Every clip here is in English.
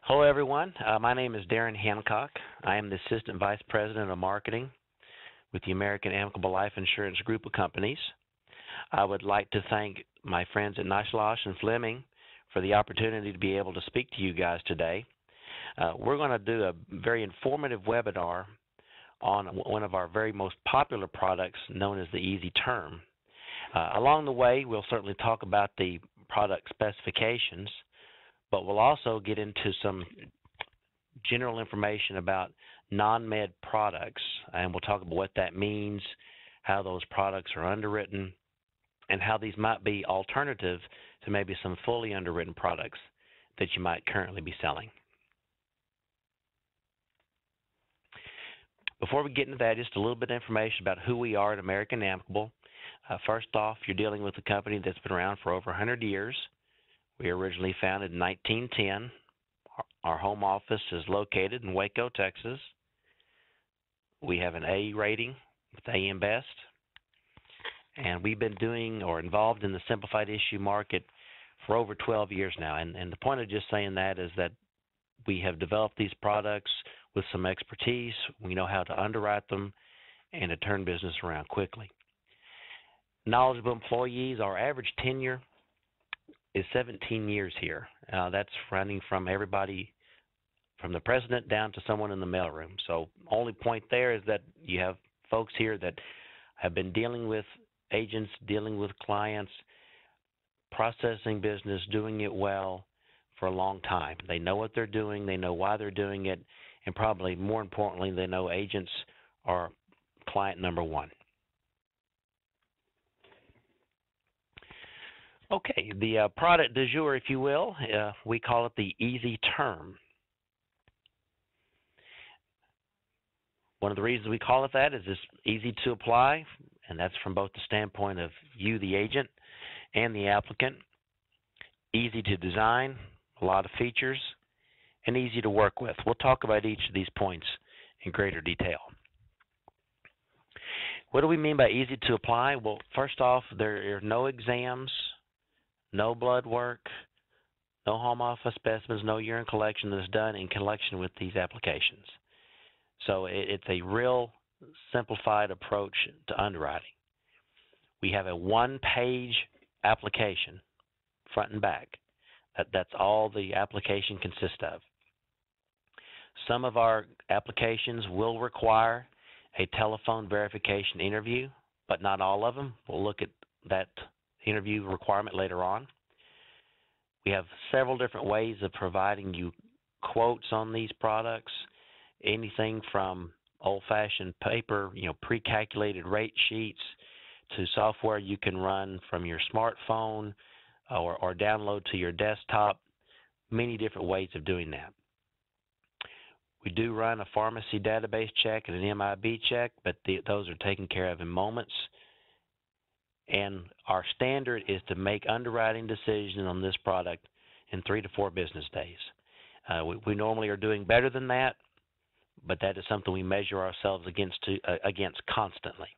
Hello, everyone. My name is Darren Hancock. I am the Assistant Vice President of Marketing with the American Amicable Life Insurance Group of Companies. I would like to thank my friends at Nislosh and Fleming for the opportunity to be able to speak to you guys today. We're going to do a very informative webinar on one of our very most popular products known as the Easy Term. Along the way, we'll certainly talk about the product specifications, but we'll also get into some general information about non-med products, and we'll talk about what that means, how those products are underwritten, and how these might be alternative to maybe some fully underwritten products that you might currently be selling. Before we get into that, just a little bit of information about who we are at American Amicable. First off, you're dealing with a company that's been around for over 100 years. We were originally founded in 1910. Our home office is located in Waco, Texas. We have an A rating with AM Best. And we've been doing or involved in the simplified issue market for over 12 years now. And the point of just saying that is that we have developed these products with some expertise. We know how to underwrite them and to turn business around quickly. Knowledgeable employees, our average tenure is 17 years here. That's running from everybody from the president down to someone in the mailroom. So only point there is that you have folks here that have been dealing with agents, dealing with clients, processing business, doing it well for a long time. They know what they're doing, they know why they're doing it, and probably more importantly, they know agents are client number one. Okay, the product du jour, if you will, we call it the Easy Term. One of the reasons we call it that is it's easy to apply, and that's from both the standpoint of you, the agent, and the applicant. Easy to design, a lot of features, and easy to work with. We'll talk about each of these points in greater detail. What do we mean by easy to apply? Well, first off, there are no exams, no blood work, no home office specimens, no urine collection that's done in connection with these applications. So it's a real simplified approach to underwriting. We have a one-page application, front and back. That's all the application consists of. Some of our applications will require a telephone verification interview, but not all of them. We'll look at that interview requirement later on. We have several different ways of providing you quotes on these products, anything from old-fashioned paper, pre-calculated rate sheets, to software you can run from your smartphone or download to your desktop, many different ways of doing that. We do run a pharmacy database check and an MIB check, but those are taken care of in moments. And our standard is to make underwriting decisions on this product in 3 to 4 business days. We normally are doing better than that, but that is something we measure ourselves against constantly.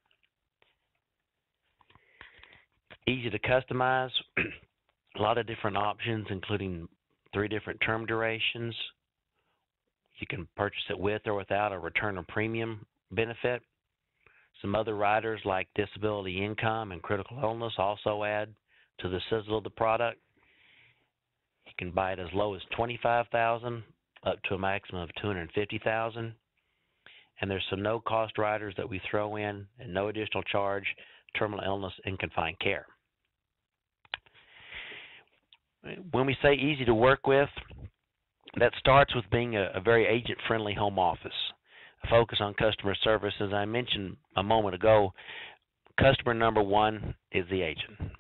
Easy to customize, a lot of different options, including 3 different term durations. You can purchase it with or without a return of premium benefit. Some other riders like disability income and critical illness also add to the sizzle of the product. You can buy it as low as $25,000 up to a maximum of $250,000. And there's some no-cost riders that we throw in at no additional charge, terminal illness and confined care. When we say easy to work with, that starts with being a very agent-friendly home office. A focus on customer service. As I mentioned a moment ago, customer number one is the agent.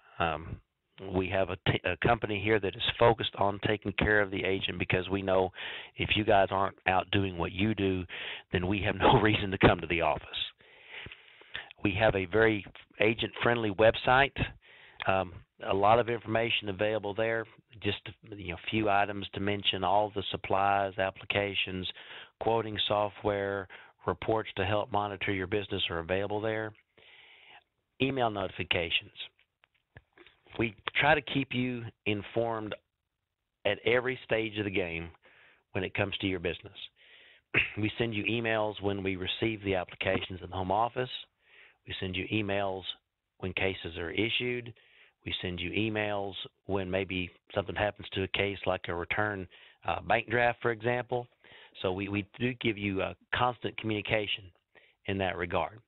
We have a company here that is focused on taking care of the agent because we know if you guys aren't out doing what you do, then we have no reason to come to the office. We have a very agent-friendly website. A lot of information available there. Just a few items to mention: all the supplies, applications, quoting software, reports to help monitor your business are available there. Email notifications. We try to keep you informed at every stage of the game when it comes to your business. We send you emails when we receive the applications in the home office. We send you emails when cases are issued. We send you emails when maybe something happens to a case like a return bank draft, for example. So we do give you constant communication in that regard.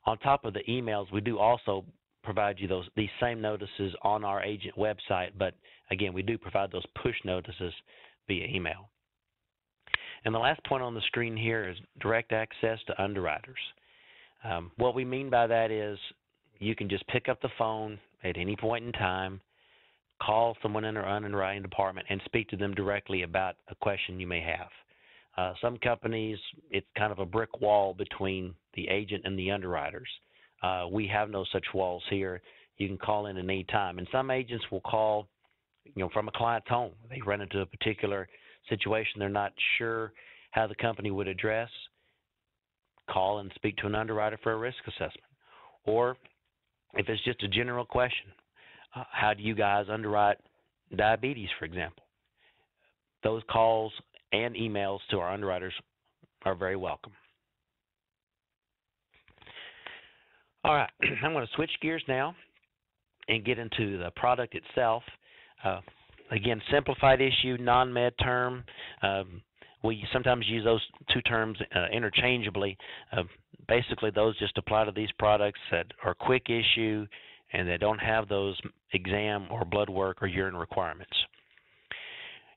On top of the emails, we do also provide you these same notices on our agent website, but again, we do provide those push notices via email. And the last point on the screen here is direct access to underwriters. What we mean by that is you can just pick up the phone at any point in time, call someone in our underwriting department, and speak to them directly about a question you may have. Some companies, it's kind of a brick wall between the agent and the underwriters. We have no such walls here. You can call in at any time. And some agents will call, from a client's home. They run into a particular situation they're not sure how the company would address. Call and speak to an underwriter for a risk assessment. Or if it's just a general question, how do you guys underwrite diabetes, for example? Those calls and emails to our underwriters are very welcome. All right, I'm going to switch gears now and get into the product itself. Again, simplified issue, non-med term. We sometimes use those two terms interchangeably. Basically, those just apply to these products that are quick issue and they don't have those exam or blood work or urine requirements.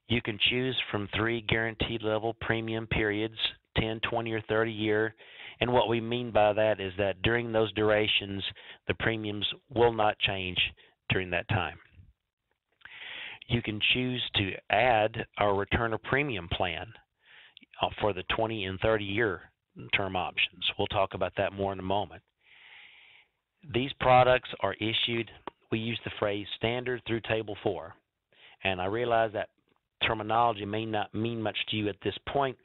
You can choose from 3 guaranteed level premium periods, 10, 20, or 30 year. And what we mean by that is that during those durations, the premiums will not change during that time. You can choose to add our return of premium plan for the 20 and 30 year term options. We'll talk about that more in a moment. These products are issued, we use the phrase standard through table 4. And I realize that terminology may not mean much to you at this point,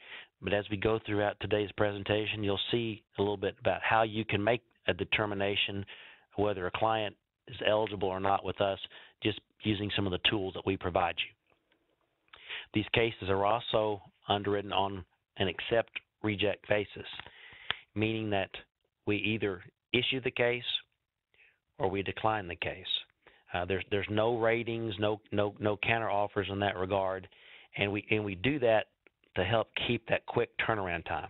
but as we go throughout today's presentation, you'll see a little bit about how you can make a determination whether a client is eligible or not with us, just using some of the tools that we provide you. These cases are also underwritten on an accept reject basis, meaning that we either issue the case or we decline the case. There's no ratings, no counter offers in that regard, and we do that to help keep that quick turnaround time.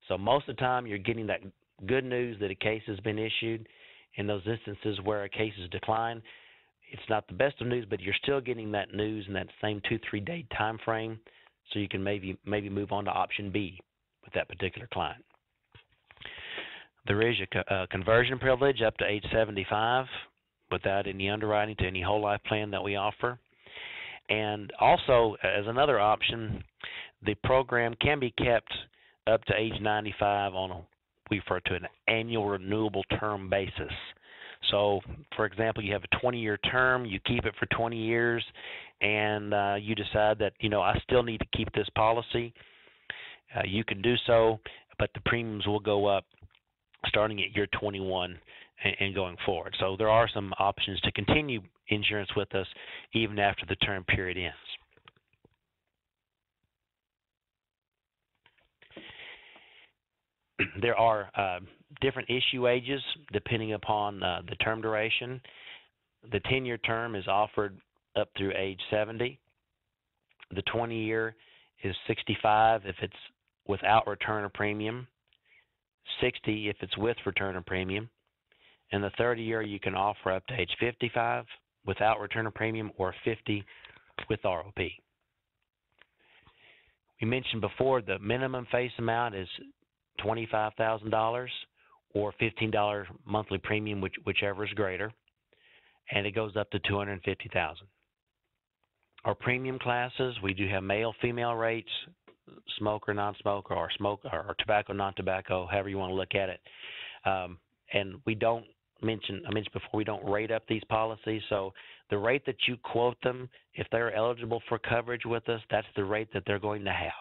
So most of the time you're getting that good news that a case has been issued. In those instances where a case is declined, it's not the best of news, but you're still getting that news in that same 2-3 day time frame, so you can maybe move on to option B with that particular client. There is a conversion privilege up to age 75 without any underwriting to any whole life plan that we offer. And also, as another option, the program can be kept up to age 95 on we refer to an annual renewable term basis. So, for example, you have a 20-year term, you keep it for 20 years, and you decide that, I still need to keep this policy. You can do so, but the premiums will go up starting at year 21 and going forward. So there are some options to continue insurance with us even after the term period ends. There are different issue ages depending upon the term duration. The 10-year term is offered up through age 70. The 20-year is 65 if it's without return of premium, 60 if it's with return of premium, and the 30-year you can offer up to age 55 without return of premium or 50 with ROP. We mentioned before the minimum face amount is $25,000 or $15 monthly premium, whichever is greater, and it goes up to $250,000. Our premium classes, we do have male, female rates, smoker, non-smoker, or or tobacco, non-tobacco, however you want to look at it. And we don't I mentioned before, we don't rate up these policies, so the rate that you quote them, if they're eligible for coverage with us, that's the rate that they're going to have.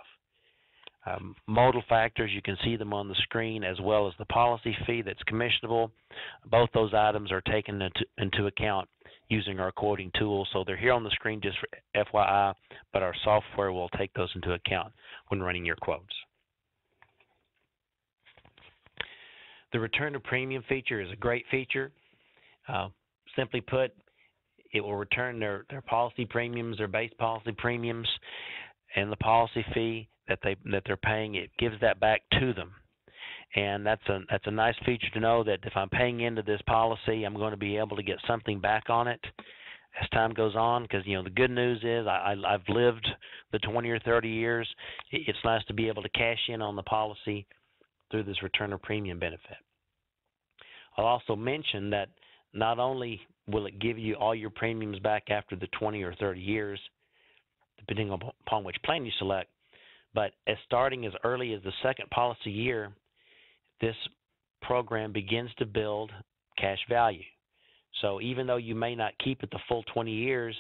Modal factors, you can see them on the screen, as well as the policy fee that's commissionable. Both those items are taken into account using our quoting tool. So they're here on the screen just for FYI, but our software will take those into account when running your quotes. The return to premium feature is a great feature. Simply put, it will return their policy premiums, their base policy premiums, and the policy fee that they're paying. It gives that back to them, and that's a nice feature to know that if I'm paying into this policy, I'm going to be able to get something back on it as time goes on. Because the good news is I've lived the 20 or 30 years. It's nice to be able to cash in on the policy through this return of premium benefit. I'll also mention that not only will it give you all your premiums back after the 20 or 30 years, depending upon which plan you select, but starting as early as the second policy year, this program begins to build cash value. So even though you may not keep it the full 20 years,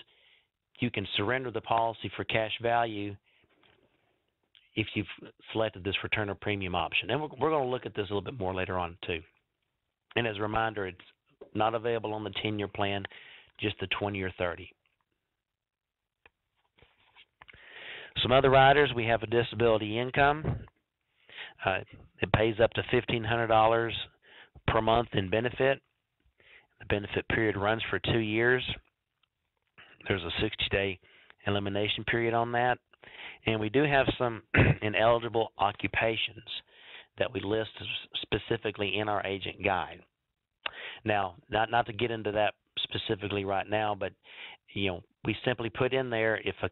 you can surrender the policy for cash value if you've selected this return of premium option. And we're going to look at this a little bit more later on too. And as a reminder, it's not available on the 10-year plan, just the 20 or 30. Some other riders, we have a disability income. It pays up to $1,500 per month in benefit. The benefit period runs for 2 years. There's a 60-day elimination period on that. And we do have some ineligible occupations that we list specifically in our agent guide. Now, not to get into that specifically right now, but we simply put in there if a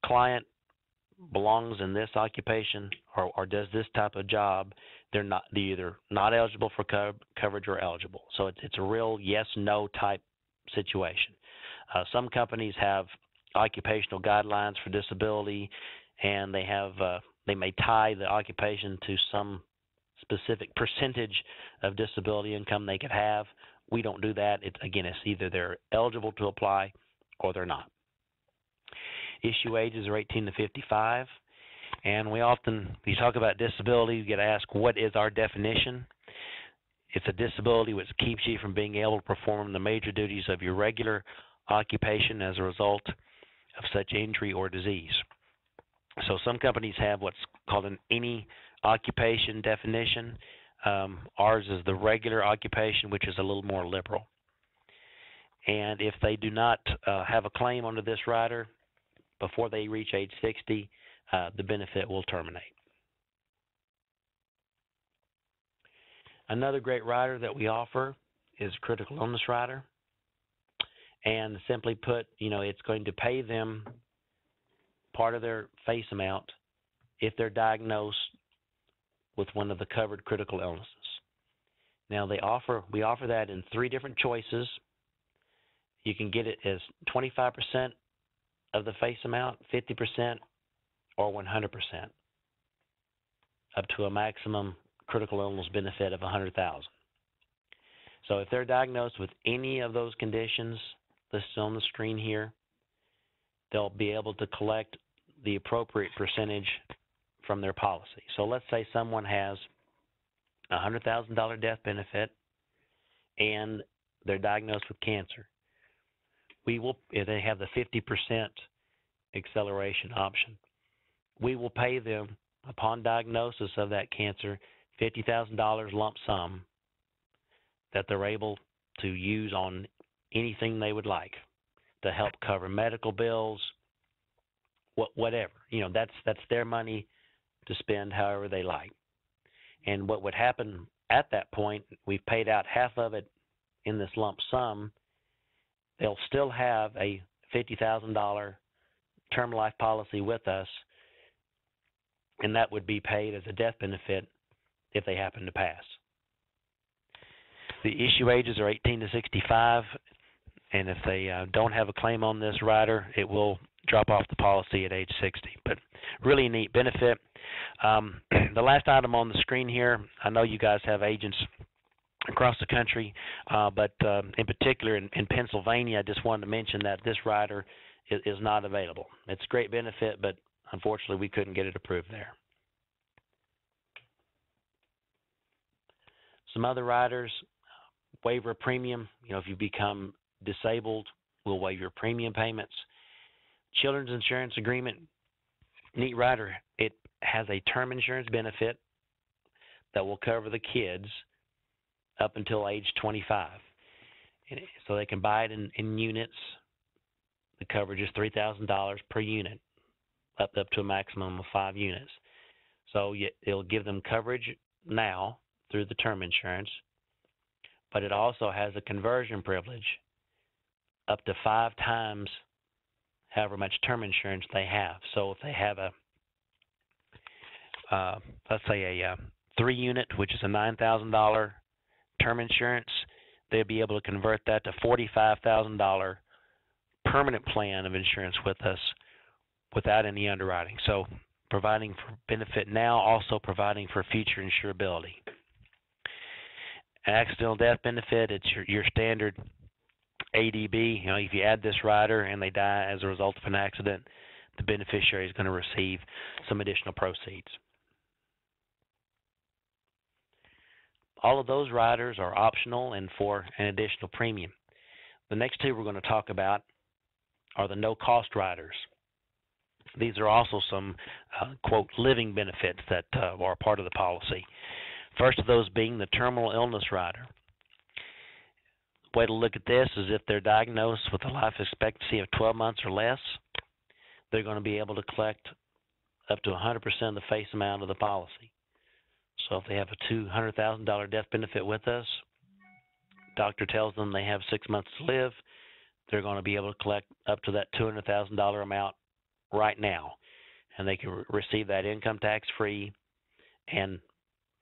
client belongs in this occupation or does this type of job, they're either not eligible for coverage or eligible. So it's a real yes/no type situation. Some companies have occupational guidelines for disability, and they may tie the occupation to some specific percentage of disability income they could have. We don't do that. It's either they're eligible to apply or they're not. Issue ages are 18 to 55, and we talk about disability, you get asked, what is our definition? It's a disability which keeps you from being able to perform the major duties of your regular occupation as a result of such injury or disease. So some companies have what's called an any occupation definition. Ours is the regular occupation, which is a little more liberal. And if they do not have a claim under this rider before they reach age 60, the benefit will terminate. Another great rider that we offer is critical illness rider. And simply put, it's going to pay them part of their face amount if they're diagnosed with one of the covered critical illnesses. Now we offer that in 3 different choices. You can get it as 25% of the face amount, 50%, or 100%, up to a maximum critical illness benefit of $100,000. So if they're diagnosed with any of those conditions listed on the screen here, they'll be able to collect the appropriate percentage from their policy. So let's say someone has a $100,000 death benefit and they're diagnosed with cancer. If they have the 50% acceleration option, we will pay them upon diagnosis of that cancer $50,000 lump sum that they're able to use on anything they would like to help cover medical bills, whatever. That's their money to spend however they like. And what would happen at that point, we've paid out half of it in this lump sum, they'll still have a $50,000 term life policy with us, and that would be paid as a death benefit if they happen to pass. The issue ages are 18 to 65, and if they don't have a claim on this rider, it will drop off the policy at age 60. But really neat benefit. The last item on the screen here, I know you guys have agents across the country, but in particular in Pennsylvania, I just wanted to mention that this rider is not available. It's a great benefit, but unfortunately we couldn't get it approved there. Some other riders, waiver premium, if you become disabled We'll waive your premium payments. Children's insurance agreement, neat rider. It has a term insurance benefit that will cover the kids up until age 25. So they can buy it in units. The coverage is $3,000 per unit, up to a maximum of 5 units. So it'll give them coverage now through the term insurance, but it also has a conversion privilege up to 5 times however much term insurance they have. So if they have let's say a 3 unit, which is a $9,000 term insurance, they'll be able to convert that to $45,000 permanent plan of insurance with us without any underwriting. So providing for benefit now, also providing for future insurability. An accidental death benefit, it's your standard ADB. If you add this rider and they die as a result of an accident, the beneficiary is going to receive some additional proceeds. All of those riders are optional and for an additional premium. The next two we're going to talk about are the no-cost riders. These are also some, quote, living benefits that are part of the policy. First of those being the terminal illness rider. The way to look at this is if they're diagnosed with a life expectancy of 12 months or less, they're going to be able to collect up to 100% of the face amount of the policy. So if they have a $200,000 death benefit with us, doctor tells them they have 6 months to live, they're going to be able to collect up to that $200,000 amount right now. And they can receive that income tax-free. And,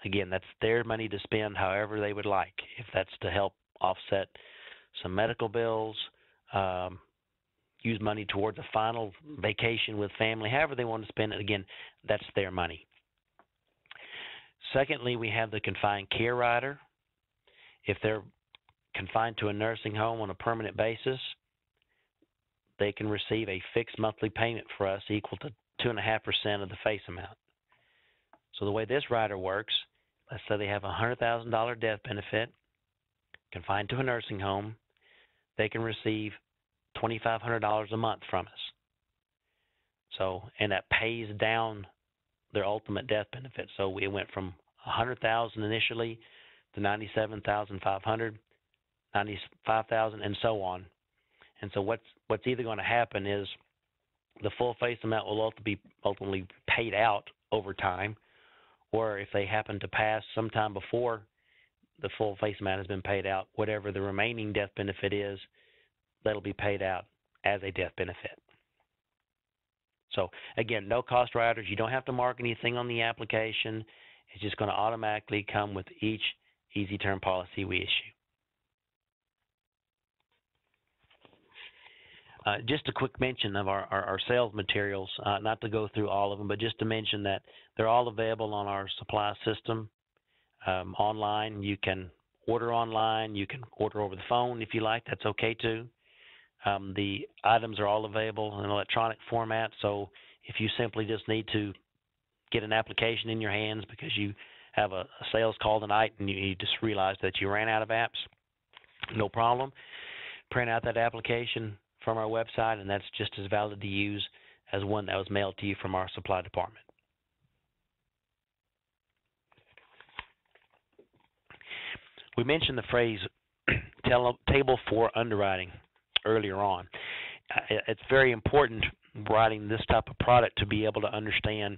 again, that's their money to spend however they would like. If that's to help offset some medical bills, use money towards a final vacation with family, however they want to spend it, again, that's their money. Secondly, we have the confined care rider. If they're confined to a nursing home on a permanent basis, they can receive a fixed monthly payment for us equal to 2.5% of the face amount. So the way this rider works, let's say they have a $100,000 death benefit, confined to a nursing home, they can receive $2,500 a month from us. So, and that pays down their ultimate death benefit. So it went from $100,000 initially to $97,500, $95,000, and so on. And so what's either going to happen is the full face amount will ultimately be paid out over time, or if they happen to pass sometime before the full face amount has been paid out, whatever the remaining death benefit is, that'll be paid out as a death benefit. So, again, no cost riders. You don't have to mark anything on the application. It's just going to automatically come with each Easy Term policy we issue. Just a quick mention of our sales materials, not to go through all of them, but just to mention that they're all available on our supply system online. You can order online. You can order over the phone if you like. That's okay too. The items are all available in electronic format, so if you simply just need to get an application in your hands because you have a sales call tonight and you just realized that you ran out of apps, no problem. Print out that application from our website, and that's just as valid to use as one that was mailed to you from our supply department. We mentioned the phrase table for underwriting earlier on. It's very important writing this type of product to be able to understand,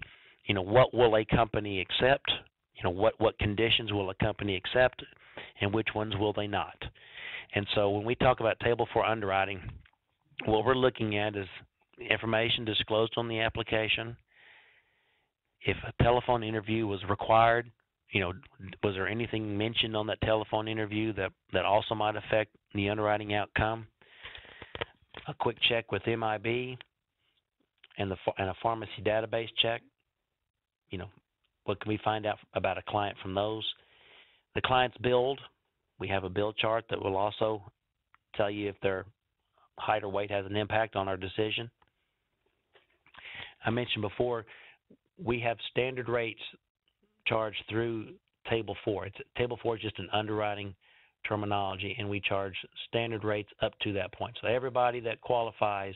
what will a company accept, what conditions will a company accept, and which ones will they not. And so when we talk about table for underwriting, what we're looking at is information disclosed on the application. If a telephone interview was required, was there anything mentioned on that telephone interview that also might affect the underwriting outcome? A quick check with MIB and a pharmacy database check. What can we find out about a client from those? The client's billed. We have a bill chart that will also tell you if their height or weight has an impact on our decision. I mentioned before, we have standard rates charged through Table 4. Table 4 is just an underwriting terminology, and we charge standard rates up to that point. So everybody that qualifies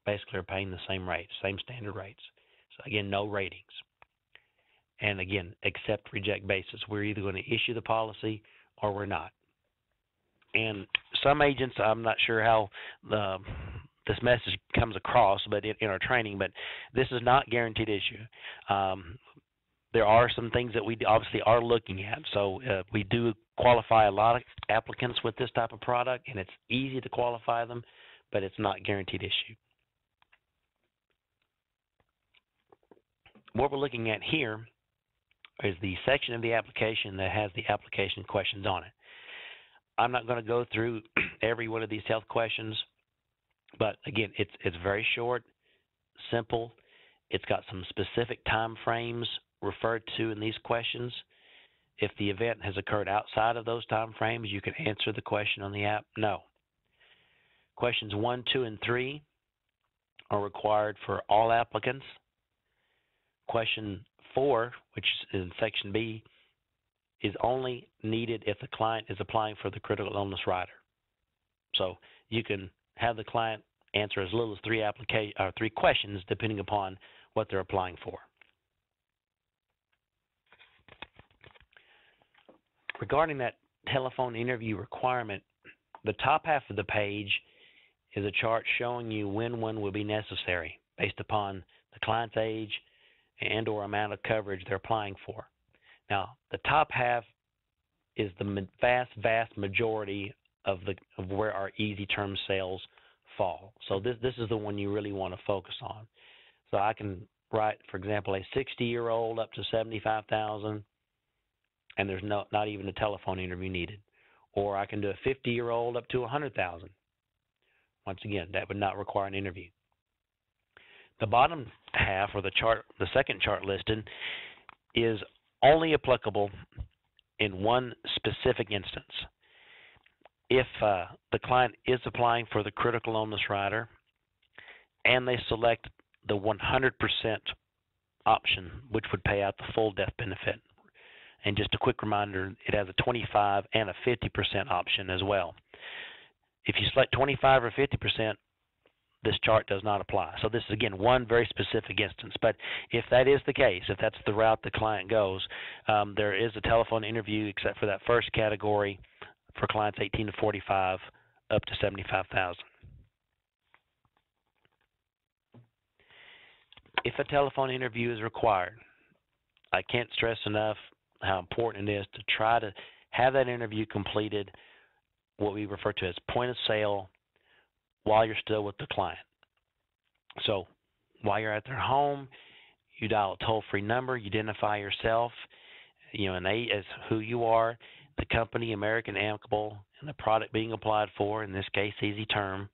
basically are paying the same rates, same standard rates. So again, no ratings. And again, accept, reject basis. We're either going to issue the policy or we're not. And some agents, I'm not sure how this message comes across, but in our training, but this is not guaranteed issue. There are some things that we obviously are looking at. So we do qualify a lot of applicants with this type of product, and it's easy to qualify them, but it's not guaranteed issue. What we're looking at here is the section of the application that has the application questions on it. I'm not going to go through every one of these health questions, but again, it's very short, simple. It's got some specific time frames referred to in these questions. If the event has occurred outside of those time frames, you can answer the question on the app, no. Questions 1, 2, and 3 are required for all applicants. Question 4, which is in Section B, is only needed if the client is applying for the critical illness rider. So you can have the client answer as little as 3 questions depending upon what they're applying for. Regarding that telephone interview requirement, the top half of the page is a chart showing you when one will be necessary based upon the client's age and or amount of coverage they're applying for. Now, the top half is the vast majority of where our easy term sales fall. So this is the one you really want to focus on. So I can write, for example, a 60-year-old up to $75,000, and there's not even a telephone interview needed. Or I can do a 50-year-old up to $100,000. Once again, that would not require an interview. The bottom half, or the second chart listed, is only applicable in one specific instance. If the client is applying for the critical illness rider and they select the 100% option, which would pay out the full death benefit. And just a quick reminder, it has a 25 and a 50% option as well. If you select 25 or 50%, this chart does not apply. So this is, again, one very specific instance. But if that is the case, if that's the route the client goes, there is a telephone interview except for that first category for clients 18 to 45 up to 75,000. If a telephone interview is required, I can't stress enough how important it is to try to have that interview completed, what we refer to as point of sale, while you're still with the client. So while you're at their home, you dial a toll-free number, you identify yourself, and as who you are, the company, American Amicable, and the product being applied for, in this case, Easy Term,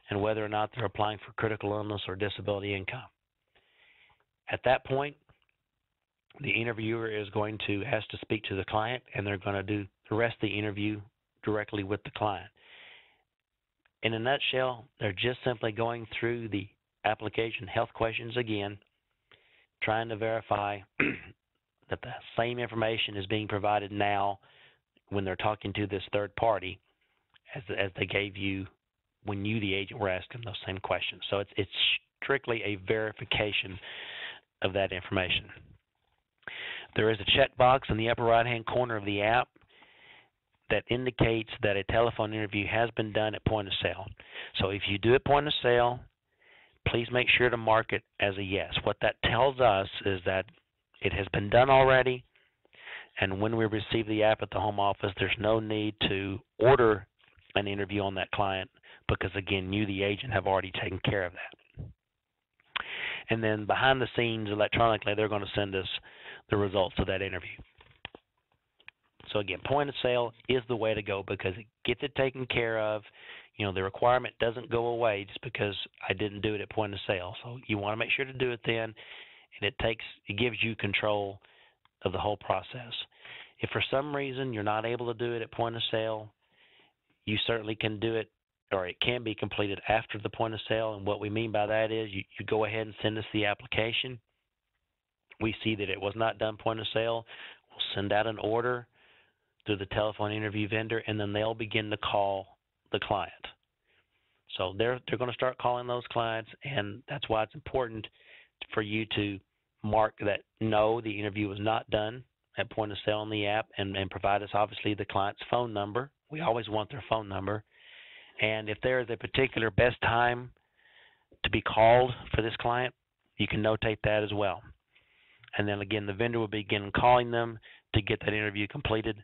and whether or not they're applying for critical illness or disability income. At that point, the interviewer has to speak to the client, and they're going to do the rest of the interview directly with the client. In a nutshell, they're just simply going through the application health questions again, trying to verify that the same information is being provided now when they're talking to this third party as they gave you when you, the agent, were asking those same questions. So it's strictly a verification of that information. There is a checkbox in the upper right-hand corner of the app that indicates that a telephone interview has been done at point of sale. So if you do at point of sale, please make sure to mark it as a yes. What that tells us is that it has been done already, and when we receive the app at the home office, there's no need to order an interview on that client because, again, you, the agent, have already taken care of that. And then behind the scenes, electronically, they're going to send us the results of that interview. So again, point of sale is the way to go because it gets it taken care of. The requirement doesn't go away just because I didn't do it at point of sale. So you want to make sure to do it then, and it gives you control of the whole process. If for some reason you're not able to do it at point of sale, you certainly can do it, or it can be completed after the point of sale. And what we mean by that is you go ahead and send us the application. We see that it was not done point of sale. We'll send out an order through the telephone interview vendor, and then they'll begin to call the client. So they're going to start calling those clients, and that's why it's important for you to mark that no, the interview was not done at point of sale on the app, and provide us obviously the client's phone number. We always want their phone number. And if there is a particular best time to be called for this client, you can notate that as well. And then again, the vendor will begin calling them to get that interview completed.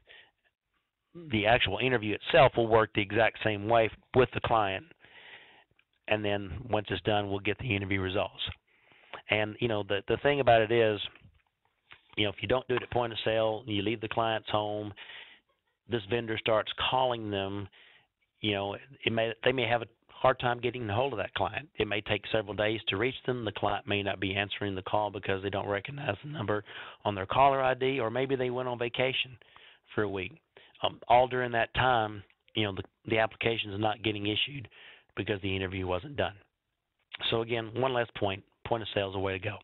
The actual interview itself will work the exact same way with the client. And then once it's done, we'll get the interview results. And, the thing about it is, if you don't do it at point of sale, you leave the client's home, this vendor starts calling them, they may have a hard time getting a hold of that client. It may take several days to reach them. The client may not be answering the call because they don't recognize the number on their caller ID, or maybe they went on vacation for a week. All during that time, the application is not getting issued because the interview wasn't done. So again, one last point of sale is a way to go.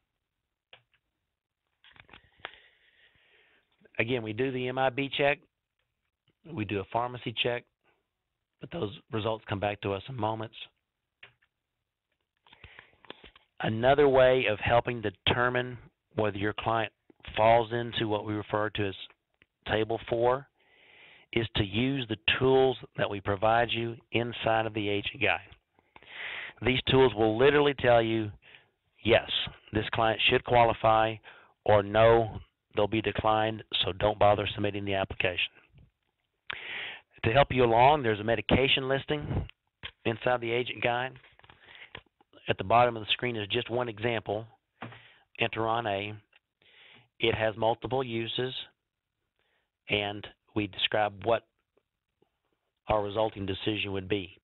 Again, we do the MIB check, we do a pharmacy check, but those results come back to us in moments. Another way of helping determine whether your client falls into what we refer to as Table 4 is to use the tools that we provide you inside of the agent guide. These tools will literally tell you, yes, this client should qualify, or no, they'll be declined, so don't bother submitting the application. To help you along, there's a medication listing inside the agent guide. At the bottom of the screen is just one example, Interon A. It has multiple uses, and we describe what our resulting decision would be.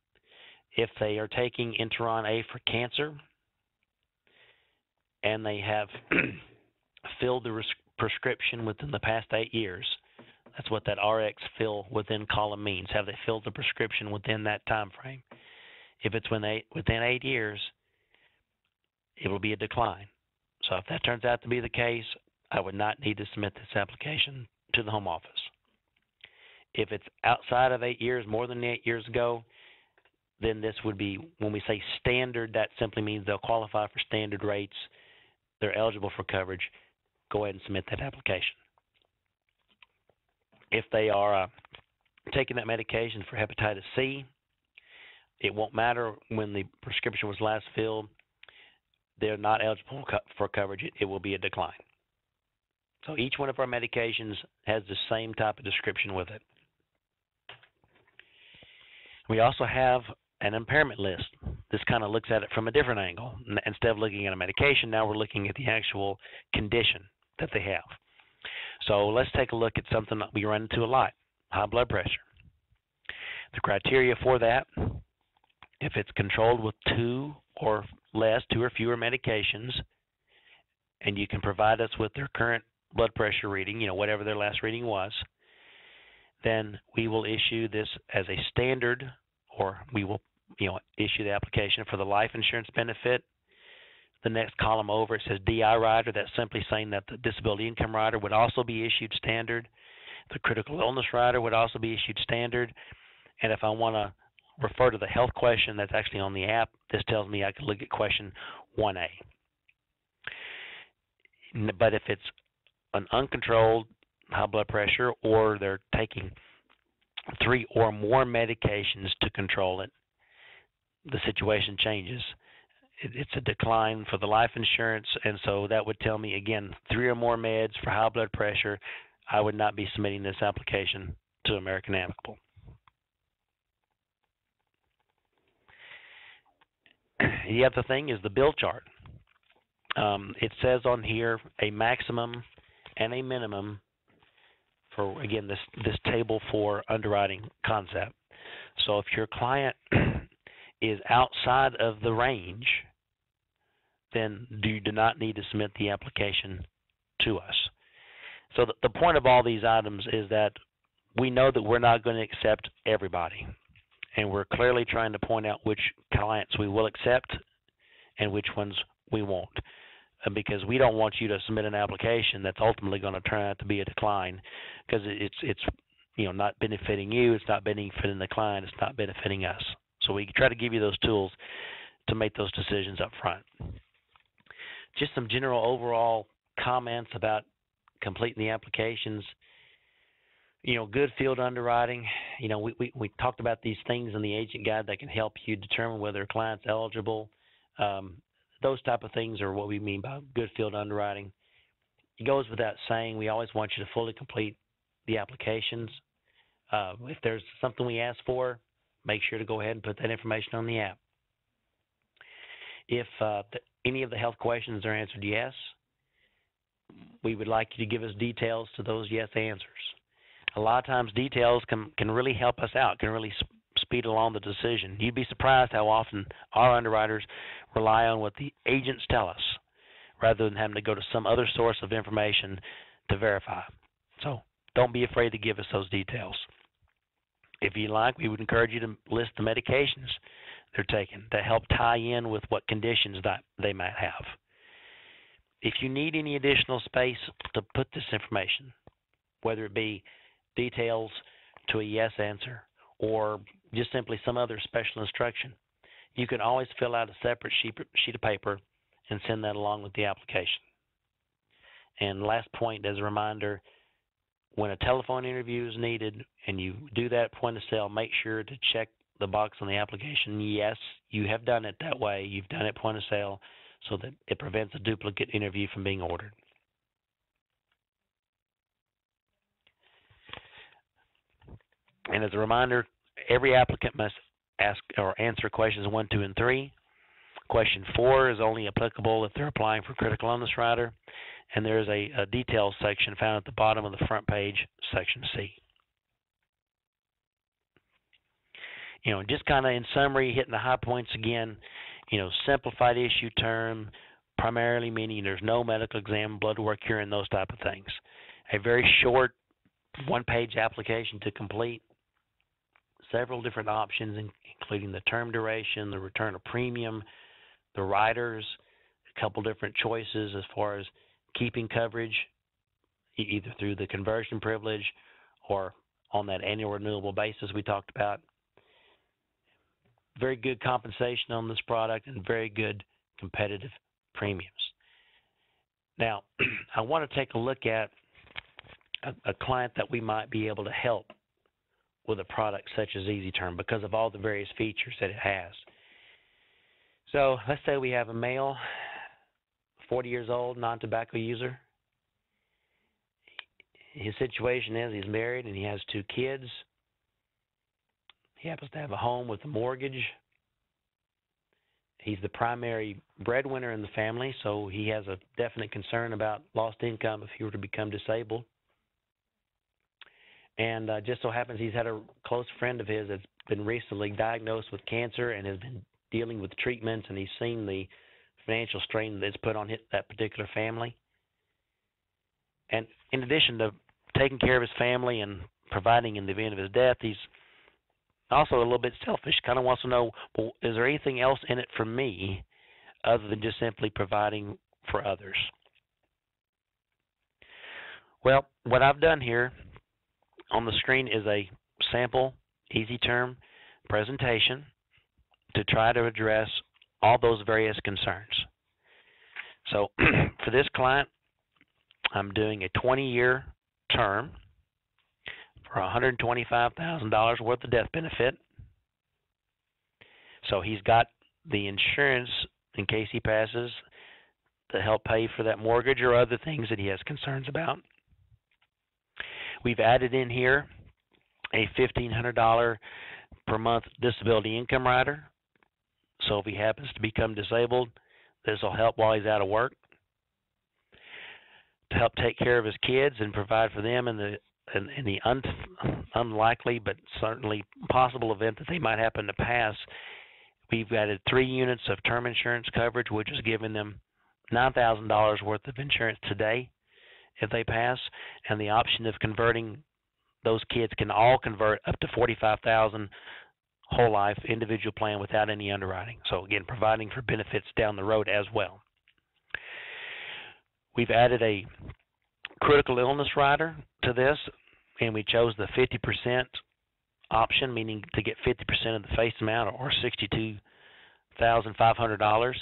If they are taking Interon A for cancer, and they have filled the prescription within the past 8 years, that's what that RX fill within column means. Have they filled the prescription within that time frame? If it's within 8 years, it will be a decline. So if that turns out to be the case, I would not need to submit this application to the home office. If it's outside of 8 years, more than 8 years ago, then this would be, when we say standard, that simply means they'll qualify for standard rates. They're eligible for coverage. Go ahead and submit that application. If they are taking that medication for hepatitis C, it won't matter when the prescription was last filled. They're not eligible for coverage. It will be a decline. So each one of our medications has the same type of description with it. We also have an impairment list. This kind of looks at it from a different angle. Instead of looking at a medication, now we're looking at the actual condition that they have. So let's take a look at something that we run into a lot, high blood pressure. The criteria for that, if it's controlled with two or fewer medications, and you can provide us with their current blood pressure reading, whatever their last reading was, then we will issue this as a standard, or we will issue the application for the life insurance benefit. The next column over, it says DI rider. That's simply saying that the disability income rider would also be issued standard. The critical illness rider would also be issued standard. And if I want to refer to the health question that's actually on the app, this tells me I can look at question 1A. But if it's an uncontrolled high blood pressure, or they're taking 3 or more medications to control it, the situation changes. It's a decline for the life insurance, and so that would tell me, again, 3 or more meds for high blood pressure. I would not be submitting this application to American Amicable. The other thing is the bill chart. It says on here a maximum and a minimum for, again, this table for underwriting concept. So if your client is outside of the range, then you do not need to submit the application to us. So the point of all these items is that we know that we're not going to accept everybody, and we're clearly trying to point out which clients we will accept and which ones we won't, because we don't want you to submit an application that's ultimately going to turn out to be a decline, because it's not benefiting you, it's not benefiting the client, it's not benefiting us. So we try to give you those tools to make those decisions up front. Just some general overall comments about completing the applications. Good field underwriting. We talked about these things in the agent guide that can help you determine whether a client's eligible. Those type of things are what we mean by good field underwriting. It goes without saying, we always want you to fully complete the applications. If there's something we ask for, make sure to go ahead and put that information on the app. If any of the health questions are answered yes, we would like you to give us details to those yes answers. A lot of times details can really help us out, can really speed along the decision. You'd be surprised how often our underwriters rely on what the agents tell us rather than having to go to some other source of information to verify. So don't be afraid to give us those details. If you like, we would encourage you to list the medications they're taking to help tie in with what conditions that they might have. If you need any additional space to put this information, whether it be details to a yes answer or just simply some other special instruction, you can always fill out a separate sheet of paper and send that along with the application. And last point, as a reminder, when a telephone interview is needed and you do that point of sale, make sure to check the box on the application. Yes, you have done it that way. You've done it point of sale so that it prevents a duplicate interview from being ordered. And as a reminder, every applicant must ask or answer questions 1, 2, and 3. Question 4 is only applicable if they're applying for critical illness rider, and there is a details section found at the bottom of the front page, section C. Just kind of in summary, hitting the high points again, simplified issue term, primarily meaning there's no medical exam, blood work here, and those type of things. A very short one-page application to complete. Several different options, including the term duration, the return of premium, the riders, a couple different choices as far as keeping coverage, either through the conversion privilege or on that annual renewable basis we talked about. Very good compensation on this product and very good competitive premiums. Now, I want to take a look at a client that we might be able to help with a product such as Easy Term because of all the various features that it has. So let's say we have a male, 40 years old, non-tobacco user. His situation is he's married and he has 2 kids. He happens to have a home with a mortgage. He's the primary breadwinner in the family, so he has a definite concern about lost income if he were to become disabled. And just so happens he's had a close friend of his that's been recently diagnosed with cancer and has been dealing with treatments, and he's seen the financial strain that's put on that particular family. And in addition to taking care of his family and providing in the event of his death, he's also a little bit selfish, kind of wants to know, well, is there anything else in it for me other than just simply providing for others? Well, what I've done here on the screen is a sample Easy Term presentation to try to address all those various concerns. So for this client, I'm doing a 20-year term for $125,000 worth of death benefit. So he's got the insurance in case he passes to help pay for that mortgage or other things that he has concerns about. We've added in here a $1,500 per month disability income rider. So if he happens to become disabled, this will help while he's out of work. To help take care of his kids and provide for them in the unlikely but certainly possible event that they might happen to pass, we've added 3 units of term insurance coverage, which is giving them $9,000 worth of insurance today if they pass, and the option of converting those kids can all convert up to $45,000 whole life individual plan without any underwriting. So again, providing for benefits down the road as well. We've added a critical illness rider to this, and we chose the 50% option, meaning to get 50% of the face amount, or $62,500.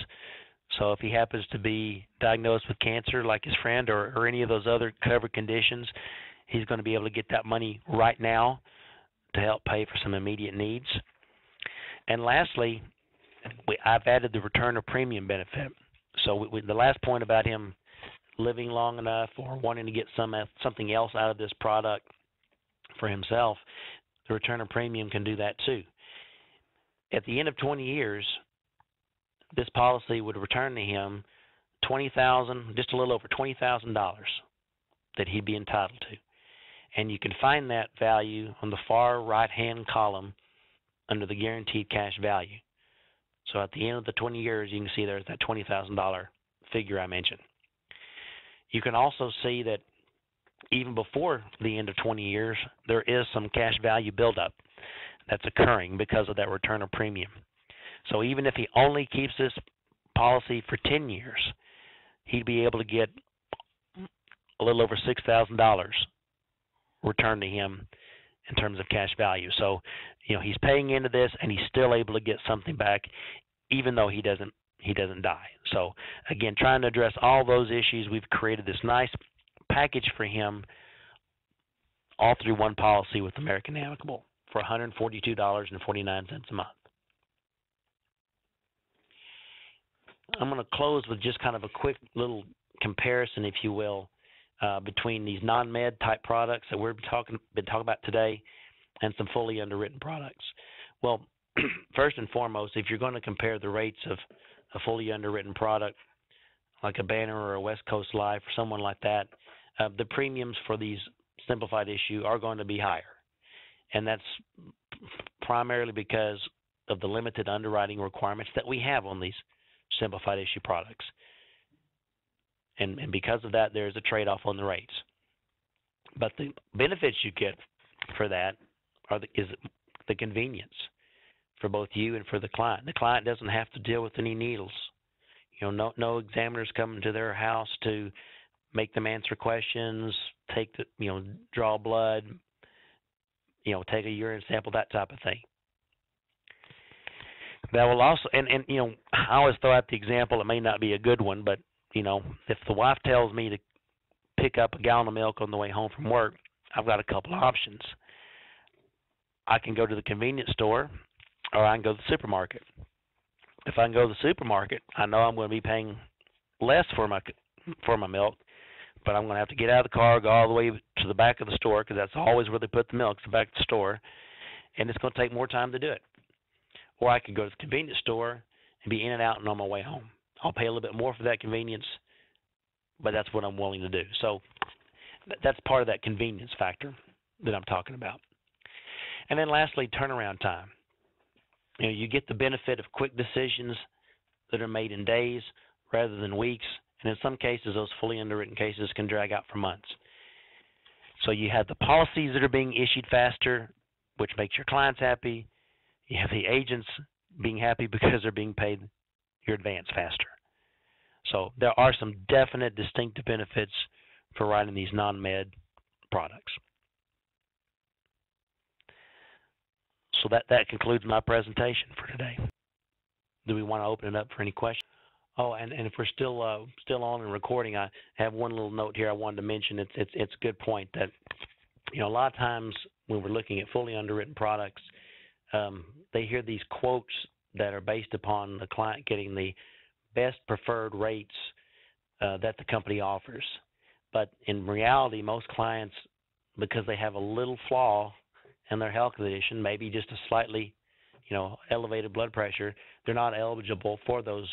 So if he happens to be diagnosed with cancer like his friend, or any of those other covered conditions, he's going to be able to get that money right now to help pay for some immediate needs. And lastly, I've added the return of premium benefit. So the last point about him living long enough or wanting to get something else out of this product for himself, the return of premium can do that too. At the end of 20 years, this policy would return to him just a little over $20,000 that he'd be entitled to. And you can find that value on the far right-hand column under the guaranteed cash value. So at the end of the 20 years, you can see there's that $20,000 figure I mentioned. You can also see that even before the end of 20 years, there is some cash value buildup that's occurring because of that return of premium. So even if he only keeps this policy for 10 years, he'd be able to get a little over $6,000 returned to him in terms of cash value. So, he's paying into this, and he's still able to get something back, even though he doesn't die. So, again, trying to address all those issues, we've created this nice package for him, all through one policy with American Amicable for $142.49 a month. I'm going to close with just kind of a quick little comparison, if you will, between these non-med type products that we've been talking about today and some fully underwritten products. Well, first and foremost, if you're going to compare the rates of a fully underwritten product like a Banner or a West Coast Life or someone like that, the premiums for these simplified issue are going to be higher. And that's primarily because of the limited underwriting requirements that we have on these simplified issue products. And because of that, there's a trade-off on the rates. But the benefits you get for that is the convenience for both you and for the client. The client doesn't have to deal with any needles. No examiners coming to their house to make them answer questions, draw blood, take a urine sample, that type of thing. That will also, and I always throw out the example, it may not be a good one, but if the wife tells me to pick up a gallon of milk on the way home from work, I've got a couple of options. I can go to the convenience store, or I can go to the supermarket. If I can go to the supermarket, I know I'm going to be paying less for my milk, but I'm going to have to get out of the car, go all the way to the back of the store, because that's always where they put the milk, the back of the store, and it's going to take more time to do it. Or I could go to the convenience store and be in and out and on my way home. I'll pay a little bit more for that convenience, but that's what I'm willing to do. So that's part of that convenience factor that I'm talking about. And then lastly, turnaround time. You get the benefit of quick decisions that are made in days rather than weeks, and in some cases, those fully underwritten cases can drag out for months. So you have the policies that are being issued faster, which makes your clients happy. You have the agents being happy because they're being paid your advance faster. So there are some definite distinctive benefits for writing these non-med products. So that concludes my presentation for today. Do we want to open it up for any questions? Oh, and if we're still on and recording, I have one little note here I wanted to mention. It's a good point that a lot of times when we're looking at fully underwritten products, they hear these quotes that are based upon the client getting the best preferred rates that the company offers. But in reality, most clients, because they have a little flaw in their health condition, maybe just a slightly, elevated blood pressure, they're not eligible for those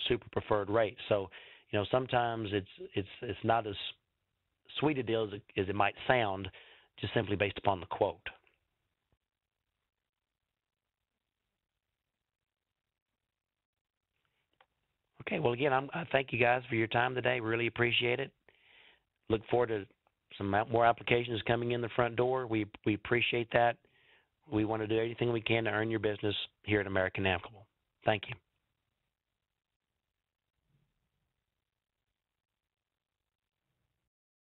super preferred rates. So, sometimes it's not as sweet a deal as it might sound, just simply based upon the quote. Okay, well, again, I thank you guys for your time today. Really appreciate it. Look forward to some more applications coming in the front door. We appreciate that. We want to do everything we can to earn your business here at American Amicable. Thank you.